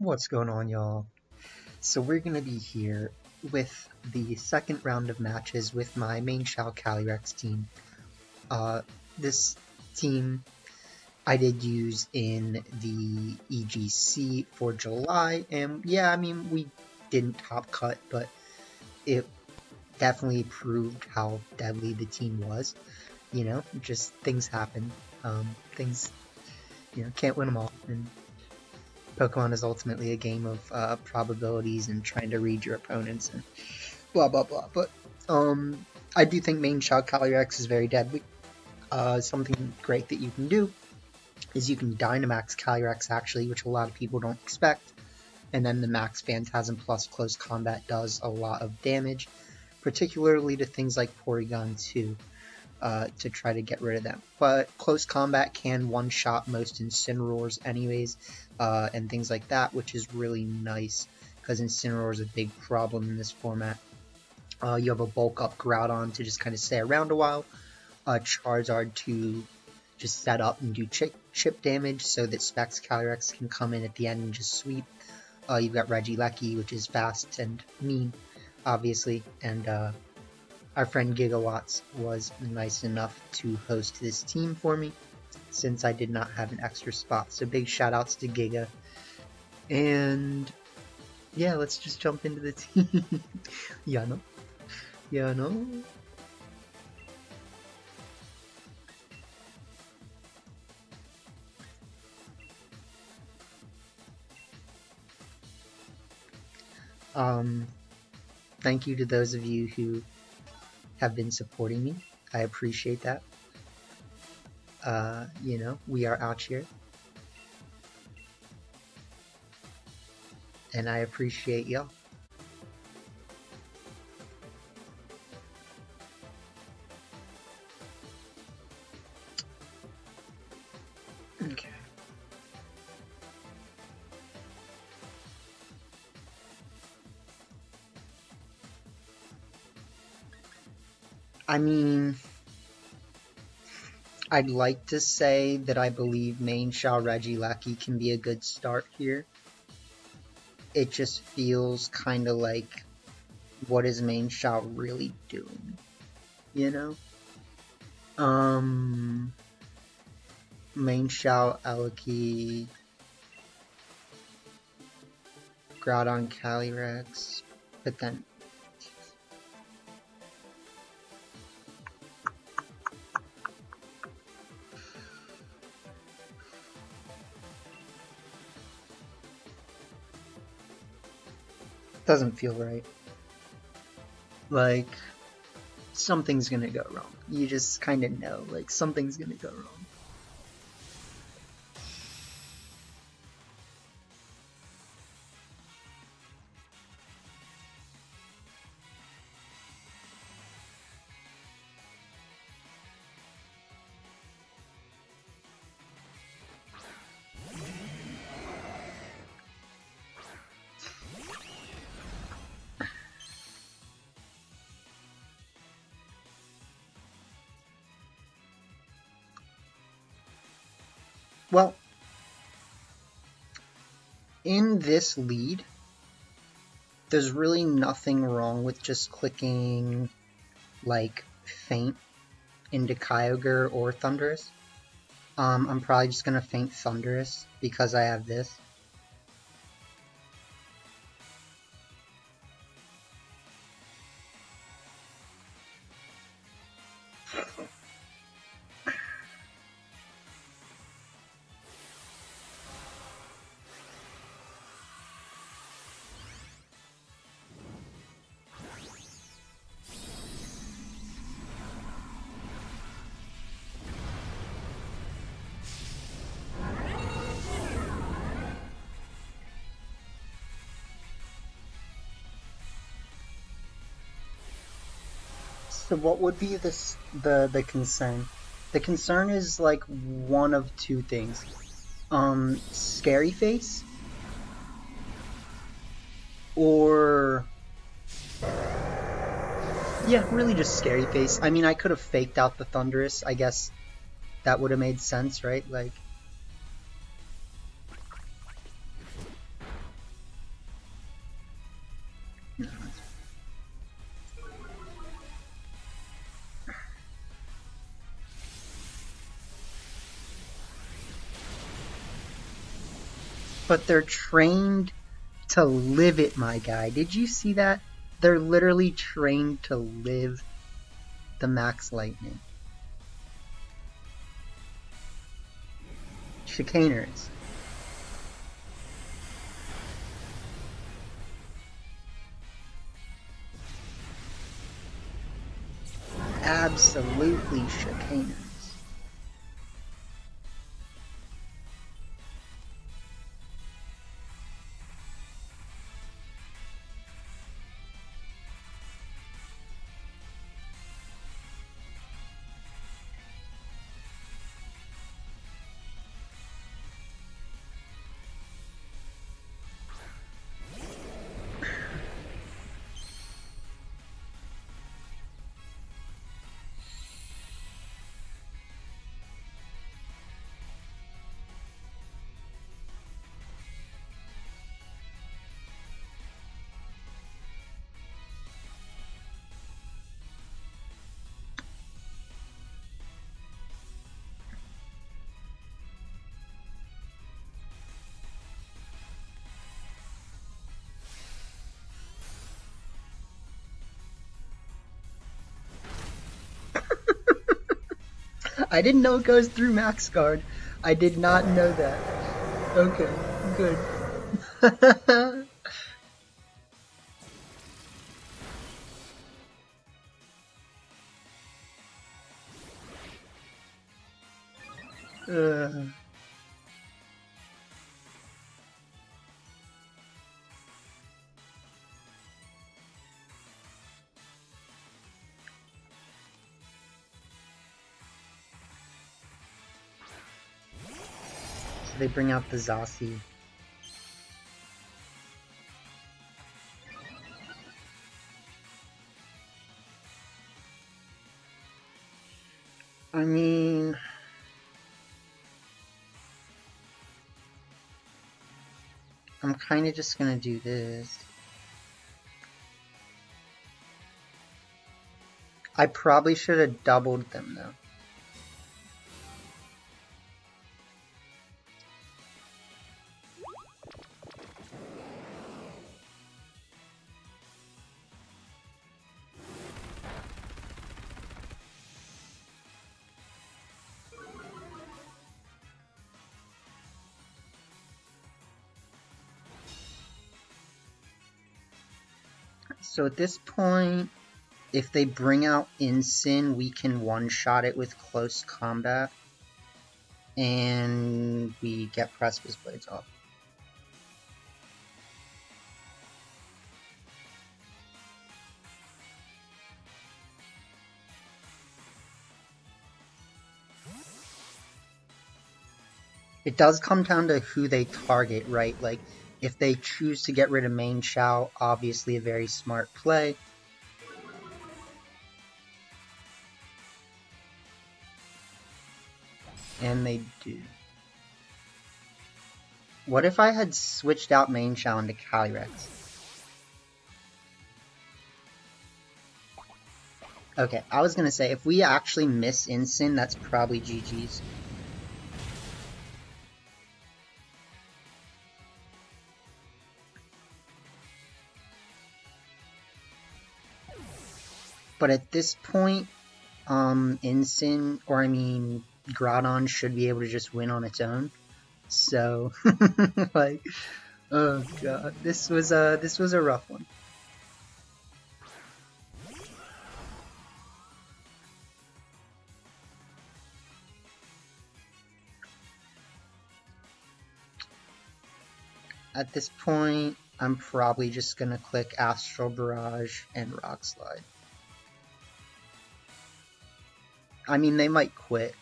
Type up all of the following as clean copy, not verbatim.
What's going on, y'all? So we're gonna be here with the second round of matches with my Meishao Calyrex team. This team I did use in the VGC for July, and yeah, I mean, we didn't top cut, but it definitely proved how deadly the team was. You know, just things happen. Things, can't win them all. And Pokemon is ultimately a game of probabilities and trying to read your opponents and blah blah blah. But I do think Meishao Calyrex is very deadly. Something great that you can do is you can Dynamax Calyrex actually, which a lot of people don't expect, and then the Max Phantasm plus Close Combat does a lot of damage, particularly to things like Porygon 2. To try to get rid of them. But Close Combat can one-shot most Incineroars anyways, and things like that, which is really nice, because Incineroar is a big problem in this format. You have a Bulk Up Groudon to just kind of stay around a while, Charizard to just set up and do chip damage so that Specs Calyrex can come in at the end and just sweep. You've got Regieleki, which is fast and mean, obviously, and our friend Gigawatts was nice enough to host this team for me, since I did not have an extra spot. So big shout outs to Giga. And yeah, let's just jump into the team. Yeah, no? Thank you to those of you who have been supporting me. I appreciate that. We are out here. And I appreciate y'all. Okay. I mean, I'd like to say that I believe Meishao Regieleki can be a good start here. It just feels kind of like, what is Meishao really doing? You know? Meishao, Eleki, Groudon, Calyrex, but then doesn't feel right. Like, something's gonna go wrong. You just kind of know, like, something's gonna go wrong. Well, in this lead, there's really nothing wrong with just clicking, like, Feint into Kyogre or Thundurus. I'm probably just gonna Feint Thundurus because I have this. So what would be the concern? The concern is like one of two things. Scary Face or yeah, really just Scary Face. I mean, I could have faked out the Thundurus. I guess that would have made sense, right? Like But they're trained to live it, my guy. Did you see that? They're literally trained to live the Max Lightning. Chicaners. Absolutely chicaners. I didn't know it goes through Max Guard. I did not know that. Okay, good. uh, so they bring out the Zacian. I mean, I'm kind of just gonna do this. I probably should have doubled them though. So at this point, if they bring out Incin, we can one-shot it with close combat. And we get Precipice Blades off. It does come down to who they target, right? Like, if they choose to get rid of Meishao, obviously a very smart play. And they do. What if I had switched out Meishao into Calyrex? Okay, I was gonna say, if we actually miss Incin, that's probably GG's. But at this point, Incin, or I mean, Groudon should be able to just win on its own. So, like, oh god, this was a rough one. At this point, I'm probably just gonna click Astral Barrage and Rock Slide. I mean, they might quit.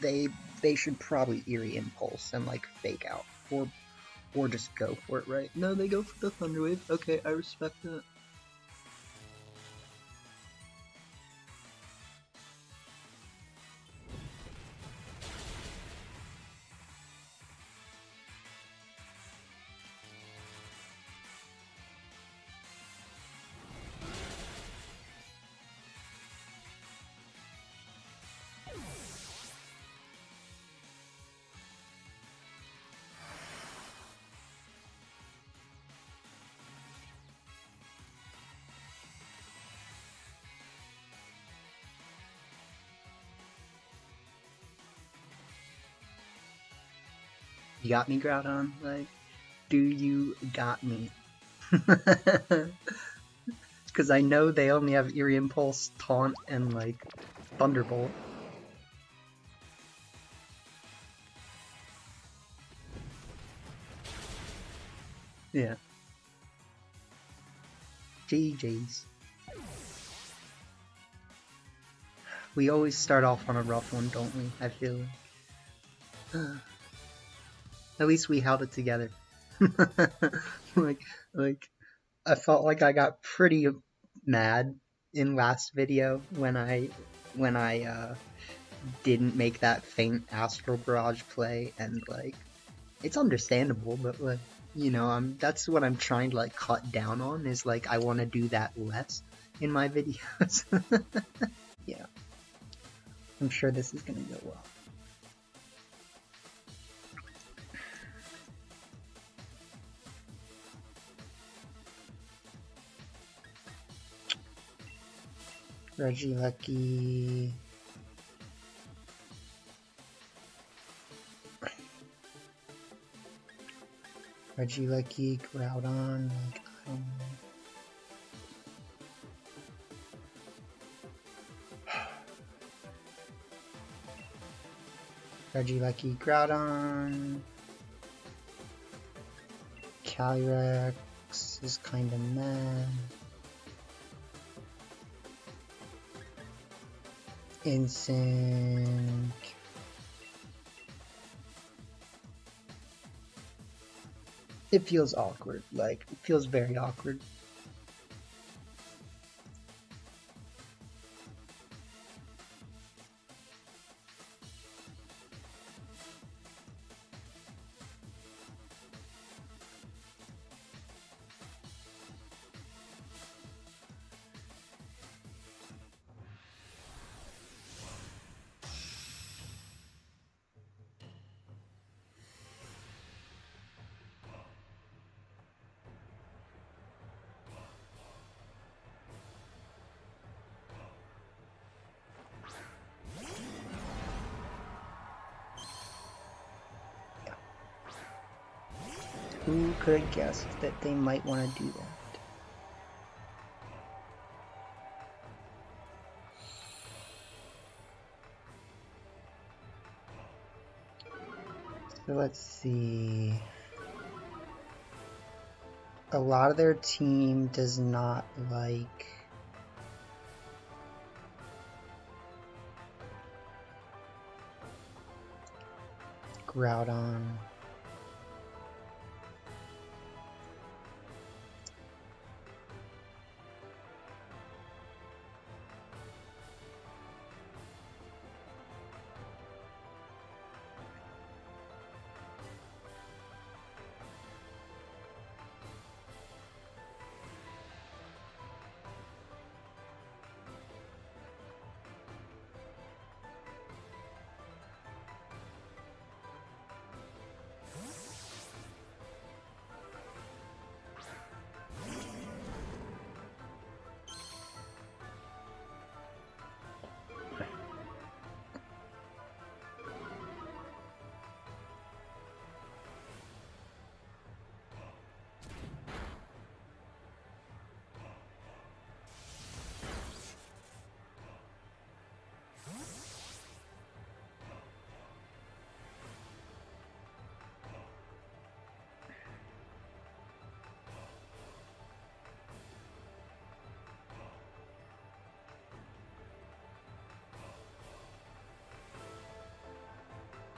They should probably Eerie Impulse and like fake out, or just go for it, right? No, they go for the Thunder Wave. Okay, I respect that. You got me, Groudon? Like, do you got me? Because I know they only have Eerie Impulse, Taunt, and, like, Thunderbolt. Yeah. GG's. We always start off on a rough one, don't we? I feel like. At least we held it together. like, I felt like I got pretty mad in last video when I didn't make that faint Astral Barrage play, and like, it's understandable, but like, you know, that's what I'm trying to like cut down on, is like, I want to do that less in my videos. Yeah. I'm sure this is gonna go well. Regieleki. Regieleki, Groudon, like, I don't know. Regieleki, Groudon. Calyrex is kinda meh. Insync. It feels awkward, like, it feels very awkward. Who could have guessed that they might want to do that? So let's see. A lot of their team does not like Groudon.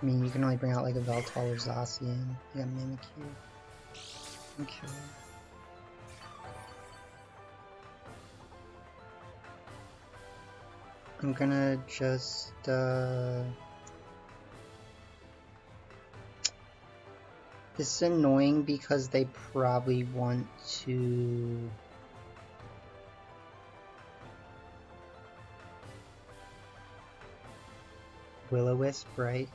I mean, you can only bring out like a Veltal or Zacian. You got Mimikyu. Okay. I'm gonna just, this is annoying because they probably want to Will-O-Wisp, right?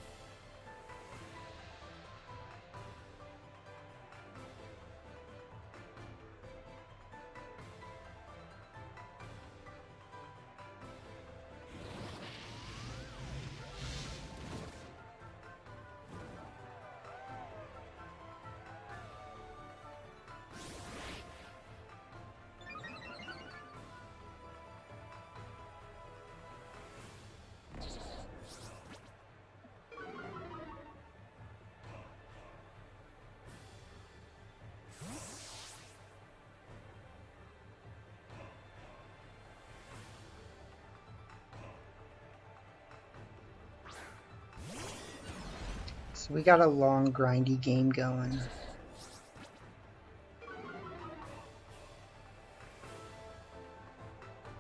So we got a long, grindy game going.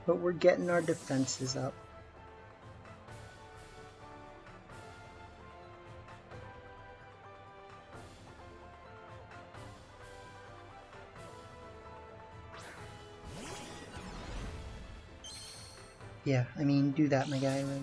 But we're getting our defenses up. Yeah, I mean, do that, my guy. Like,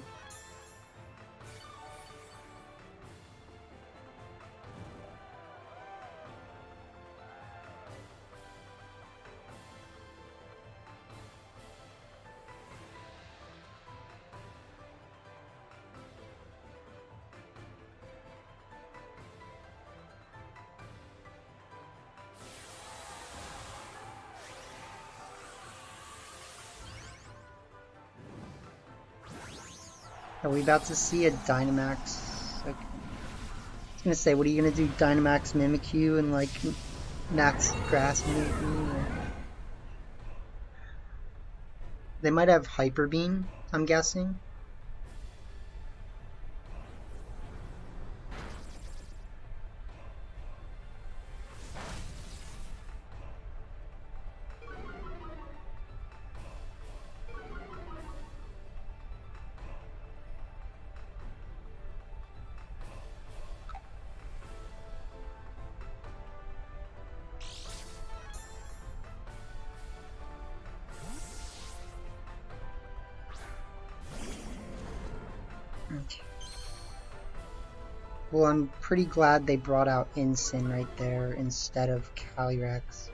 are we about to see a Dynamax? Like, I was gonna say, what are you gonna do? Dynamax Mimikyu and like Max Grass Mimikyu? Or... They might have Hyper Beam, I'm guessing. Well, I'm pretty glad they brought out Incin right there instead of Calyrex.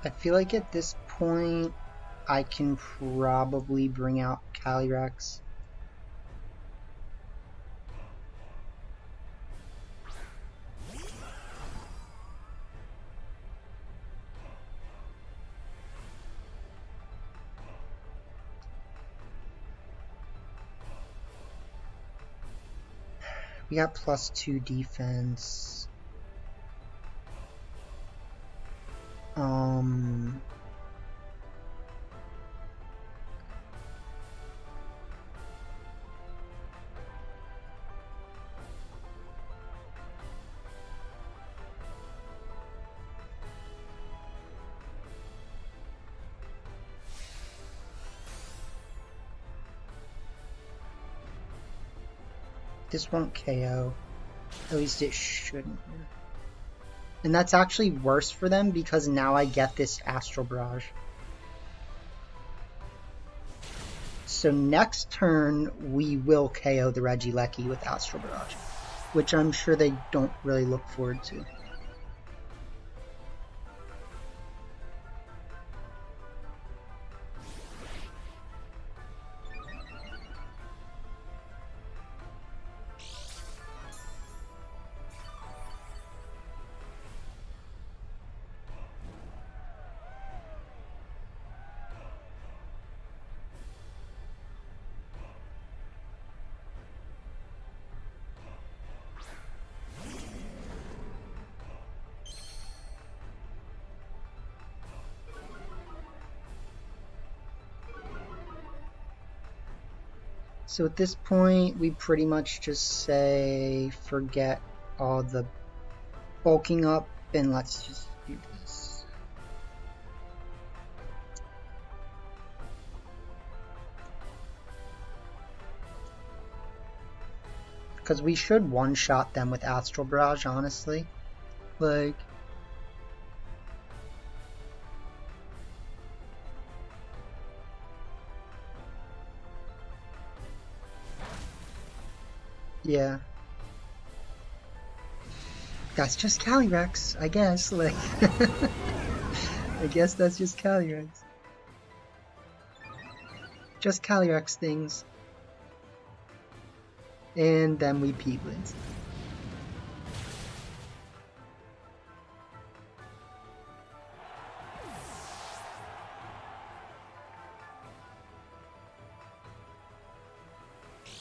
I feel like at this point I can probably bring out Calyrex. We got +2 defense. This won't KO. At least it shouldn't. And that's actually worse for them because now I get this Astral Barrage. So next turn we will KO the Regieleki with Astral Barrage, which I'm sure they don't really look forward to. So at this point, we pretty much just say, forget all the bulking up and let's just do this. Because we should one-shot them with Astral Barrage, honestly. Like... yeah. That's just Calyrex, I guess, like... I guess that's just Calyrex. just Calyrex things. And then we P-Blitz.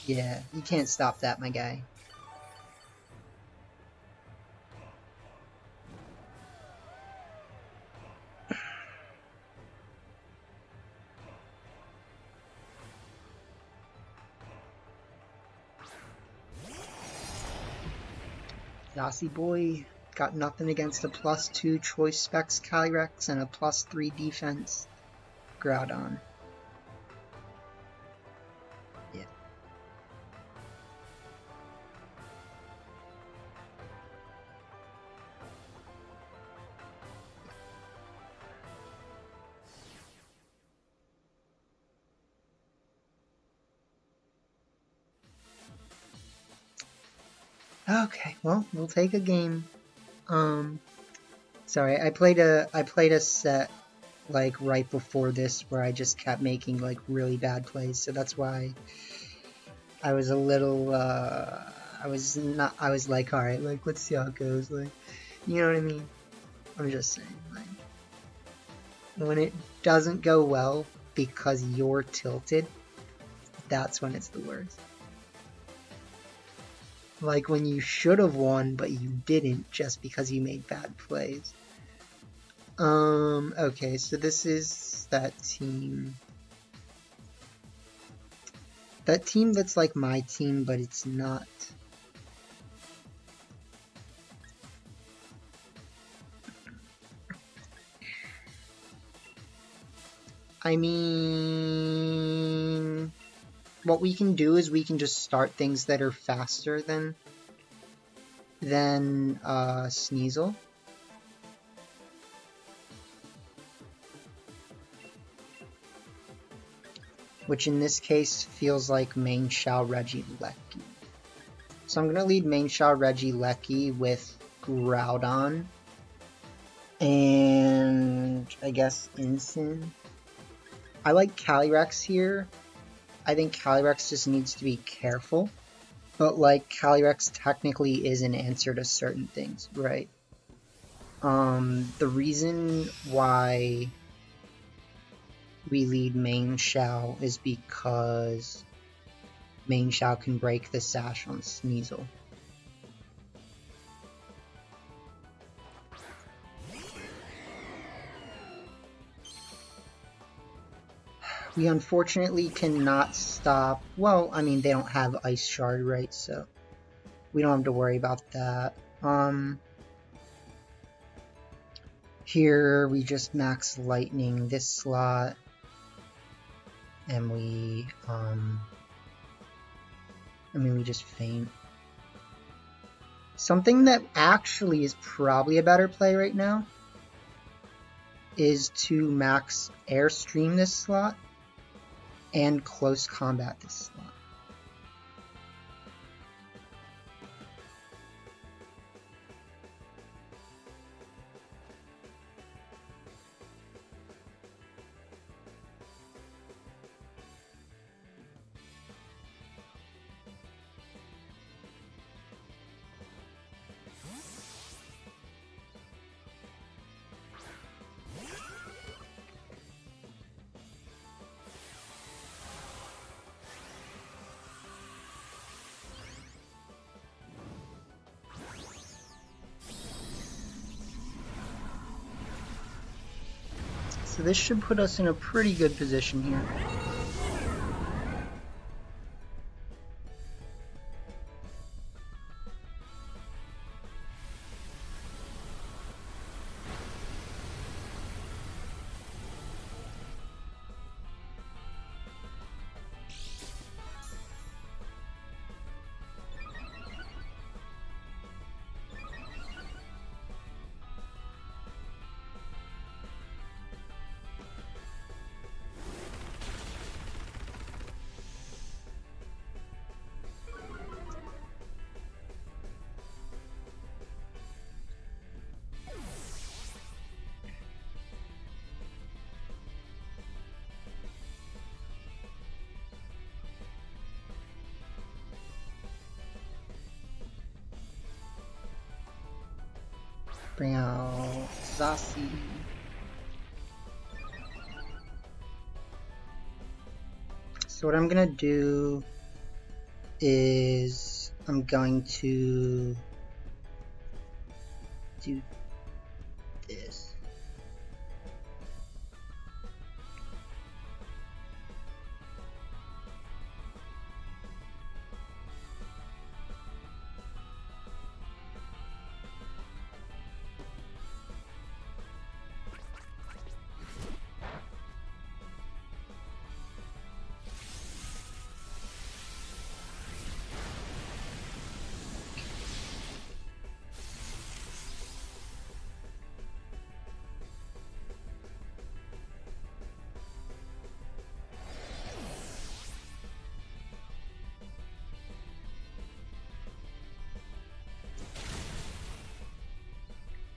Yeah, you can't stop that, my guy. Yossi boy got nothing against a +2 choice specs Calyrex and a +3 defense Groudon. Yeah. Okay, well, we'll take a game. Sorry, I played a set like right before this where I just kept making like really bad plays, so that's why I was a little I was like, all right, like let's see how it goes, like, you know what I mean? I'm just saying, like, when it doesn't go well because you're tilted, that's when it's the worst. Like when you should have won, but you didn't just because you made bad plays. Okay, so this is that team. That team that's like my team, but it's not. I mean, what we can do is we can just start things that are faster than Sneasel. Which in this case feels like Meishao Regieleki. So I'm going to lead Meishao Regieleki with Groudon. And I guess Incin. I like Calyrex here. I think Calyrex just needs to be careful. But like Calyrex technically is an answer to certain things, right? The reason why we lead Meishao is because Meishao can break the sash on Sneasel. We unfortunately cannot stop. Well, I mean, they don't have Ice Shard, right? So we don't have to worry about that. Here we just max Lightning this slot. And we just feint. Something that actually is probably a better play right now is to max Airstream this slot and Close Combat this slot. So this should put us in a pretty good position here. Bring out Zasi. So what I'm gonna do is I'm going to do this.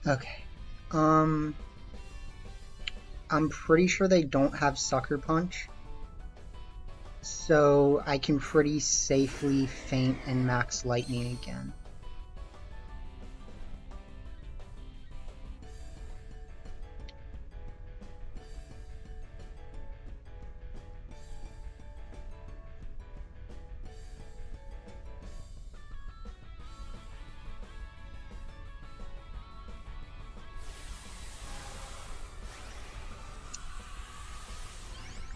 Okay. I'm pretty sure they don't have Sucker Punch, so I can pretty safely feint and max Lightning again.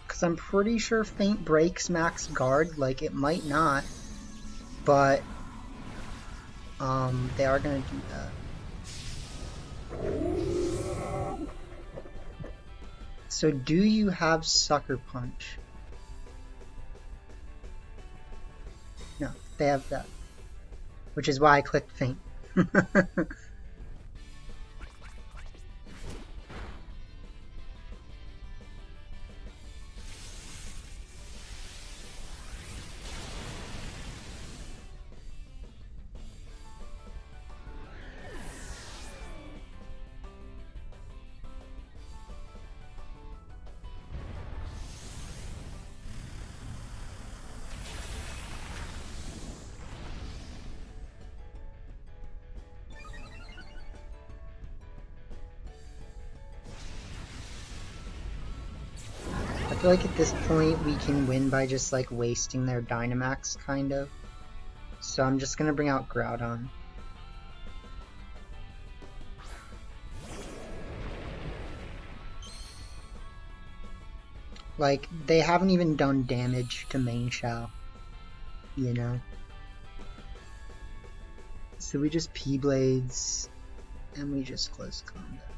Because I'm pretty sure Feint breaks max guard, like it might not, but they are gonna do that. So do you have Sucker Punch? No, they have that, which is why I clicked Feint. I feel like at this point we can win by just like wasting their Dynamax, kind of. So I'm just gonna bring out Groudon. Like, they haven't even done damage to Meishao, you know? So we just P-Blades, and we just close combat.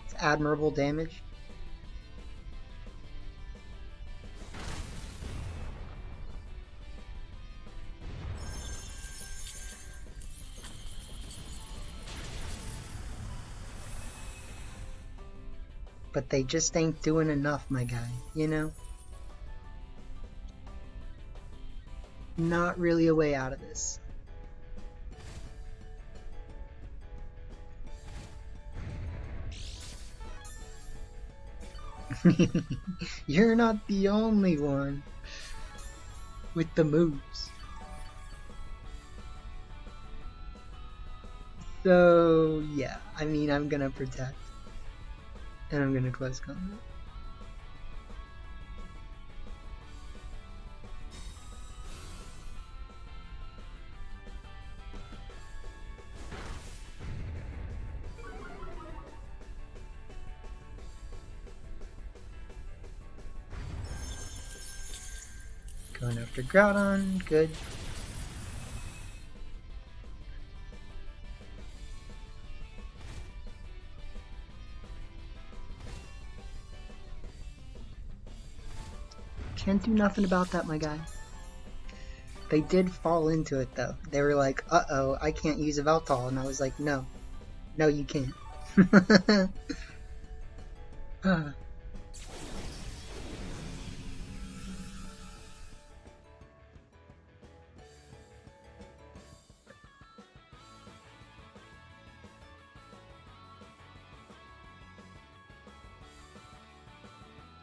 It's admirable damage. But they just ain't doing enough, my guy, you know? Not really a way out of this. You're not the only one with the moves. So, yeah, I mean, I'm gonna protect. And I'm gonna close combat. Going after Groudon, good. Can't do nothing about that, my guy. They did fall into it, though. They were like, uh-oh, I can't use a Veltal. And I was like, no. No, you can't.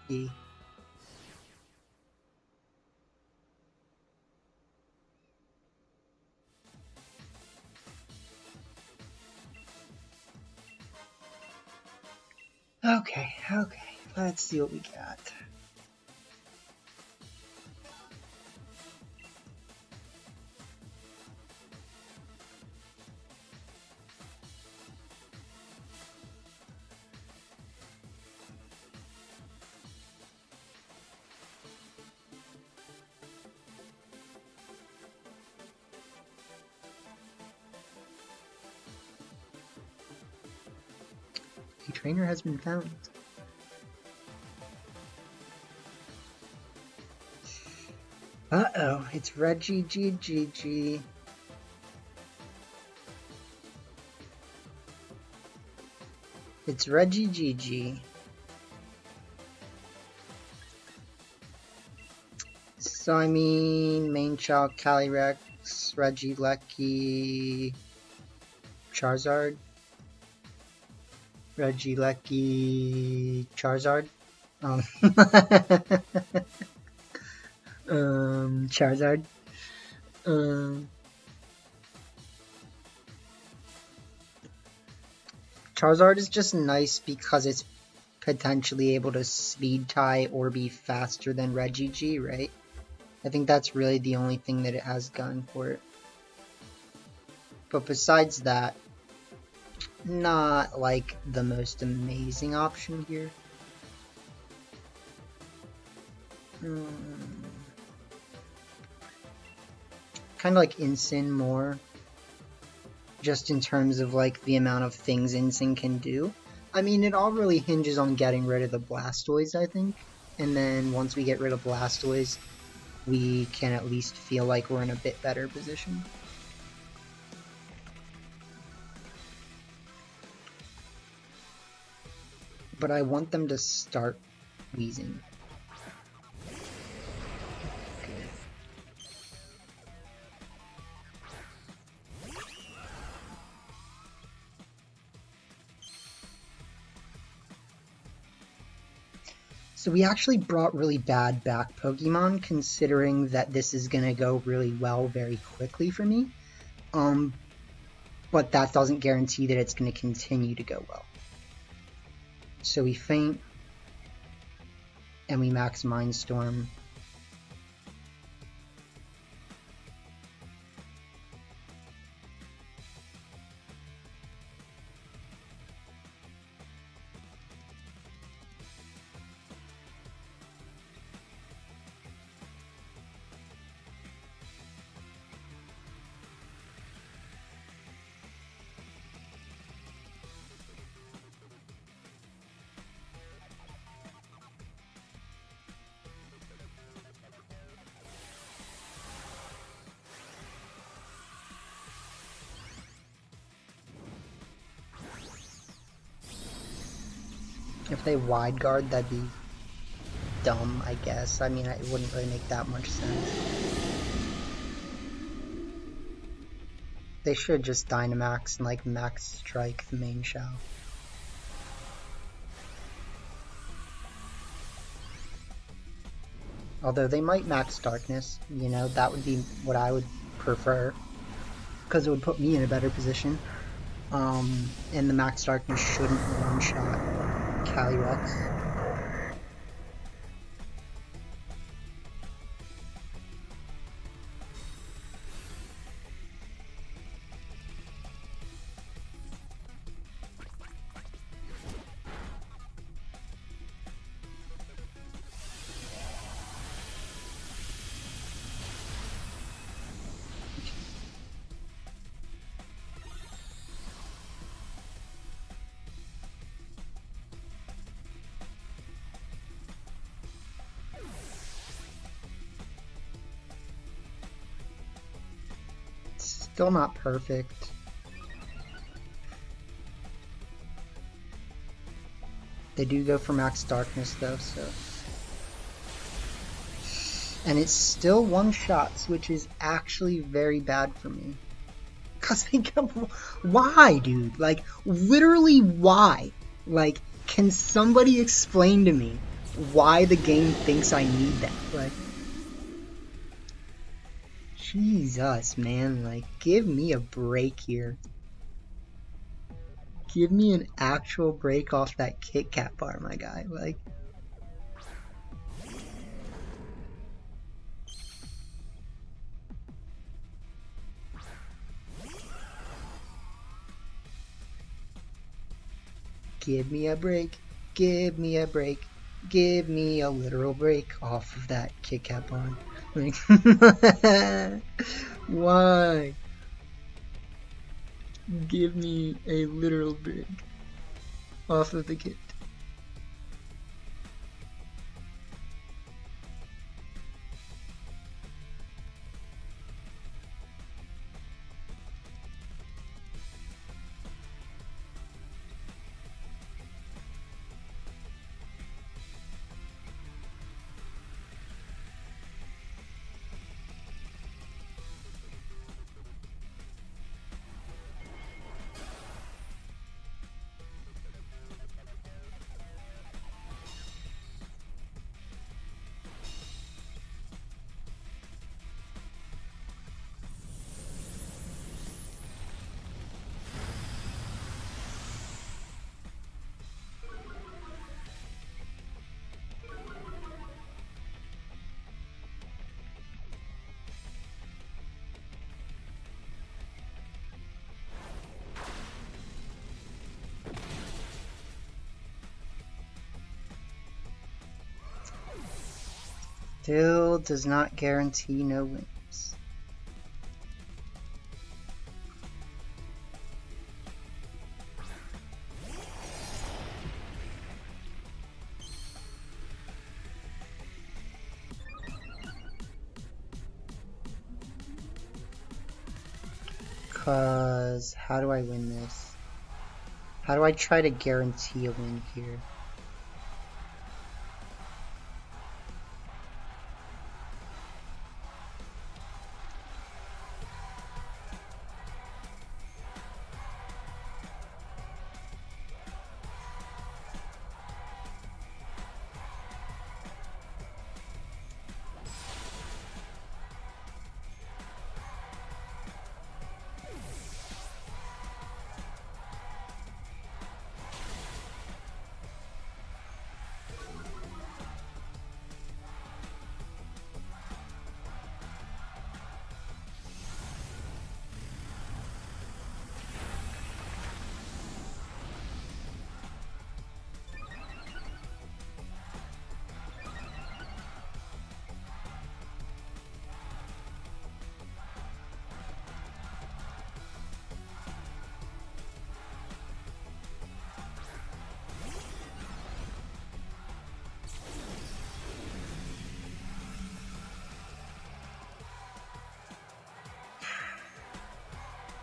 Yeah. Okay, let's see what we got. A trainer has been found. Uh-oh, it's Reggie GGG. It's Reggie GG. So I mean, Meishao Calyrex, Reggie Lecky, Charizard. Reggie Lecky, Charizard. Charizard. Charizard is just nice because it's potentially able to speed tie or be faster than Reggie, right? I think that's really the only thing that it has going for it. But besides that, not like the most amazing option here. Kind of like Incin more, just in terms of like the amount of things Incin can do. I mean, it all really hinges on getting rid of the Blastoise, I think. And then once we get rid of Blastoise, we can at least feel like we're in a bit better position. But I want them to start wheezing. So we actually brought really bad back Pokemon, considering that this is going to go really well very quickly for me. But that doesn't guarantee that it's going to continue to go well. So we faint, and we max Mindstorm. If they wide guard, that'd be dumb, I guess. I mean, it wouldn't really make that much sense. They should just Dynamax and like max strike the Meishao. Although they might max Darkness, you know, that would be what I would prefer, because it would put me in a better position. And the max Darkness shouldn't one-shot Calyrex. Still not perfect. They do go for max Darkness though, so. And it's still one-shots, which is actually very bad for me. Cause they come, why, dude? Like, literally why? Like, can somebody explain to me why the game thinks I need that? Like, Jesus, man, like, give me a break here. Give me an actual break off that Kit Kat bar, my guy. Like, give me a break. Give me a break. Give me a literal break off of that Kit Kat bar. Like, why? Give me a literal break off of the Kit. Still does not guarantee no wins. Cause how do I win this? How do I try to guarantee a win here?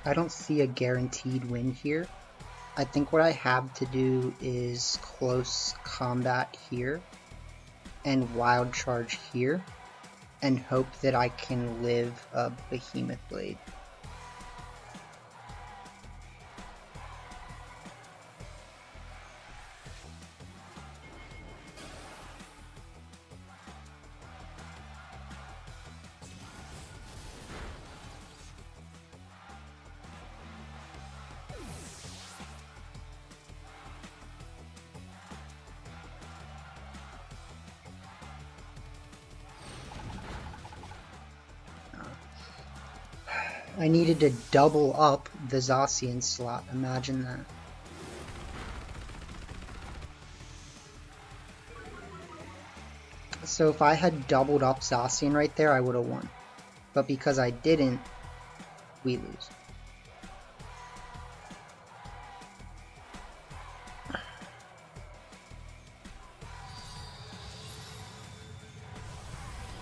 I don't see a guaranteed win here. I think what I have to do is close combat here and wild charge here and hope that I can live a Behemoth Blade. I needed to double up the Zacian slot, imagine that. So if I had doubled up Zacian right there, I would have won. But because I didn't, we lose.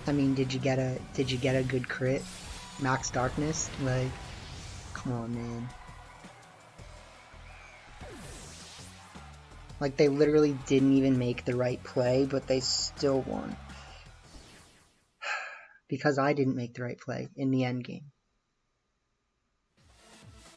I mean, did you get a good crit? Max Darkness? Like, come on, man. Like, they literally didn't even make the right play, but they still won. Because I didn't make the right play in the end game.